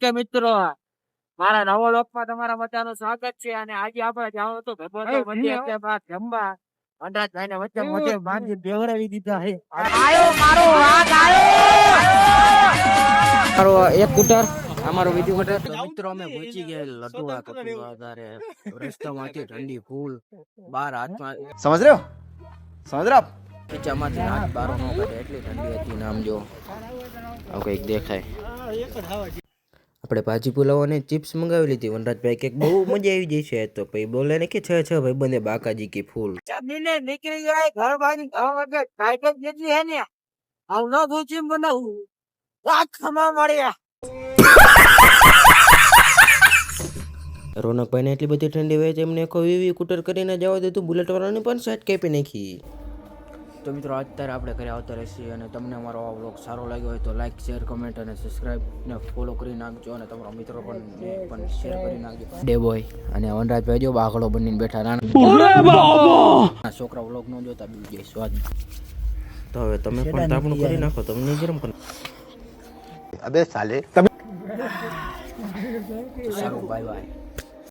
Okay મિત્રો, મારા નવો લોકમાં તમારા બધાનું સ્વાગત છે. અને આજે આપણે જાણો તો ભગવતો વચ્ચે એટલે બાર જમવા વનરાજભાઈ ને વચ્ચે મોઢે બાંધી બેવડાવી દીધા છે. આયો મારો વાઘ આયો. મારો એક કુટર અમારો બીજું કુટર. તો મિત્રો અમે પહોંચી ગયા લટુઆ કપૂર આધારે રસ્તામાંથી ઠંડી ફૂલ બાર હાથમાં समझ रहे हो आप ખીચામાંથી હાથ બાર નો કાઢે એટલી ઠંડી હતી. નામ જો આવું કંઈક દેખાય. આપણે ભાજી પુલાવ અને ચિપ્સ મંગાવી લીધી. વનરાજભાઈ કે બહુ મજા આવી જાય છે. તો પછી બોલે ને કે છ ભાઈ બંને બાકાજી કી ફૂલ ચાંદીને નીકળી જાય ઘર બાની વગર કાયક જેટલી હે ને આવ ન પૂછી બનાવું આખમાં મળ્યા. રોનકભાઈ ને એટલી બધી ઠંડી હોય એમને વીવી કુટર કરીને જવા દીધું. બુલેટ વાળાની પણ સાઈડ કાપી નાખી. તો મિત્રો અત્યારે આપણે ઘરે આવતા રહીશું. અને તમને અમારો આ વ્લોગ સારો લાગ્યો હોય તો લાઈક શેર કમેન્ટ અને સબસ્ક્રાઈબ ને ફોલો કરી નાખજો. અને તમારા મિત્રો પણ શેર કરી નાખજો. ડે બોય અને વનરાજભાઈ જો બાગડો બનીને બેઠા નાના છોકરા વ્લોગ ન જોતા બી જાય સ્વાદ. તો હવે તમે પણ તાપણું કરી નાખો. તમને ગરમ કરો. अबे साले સારું બાય બાય.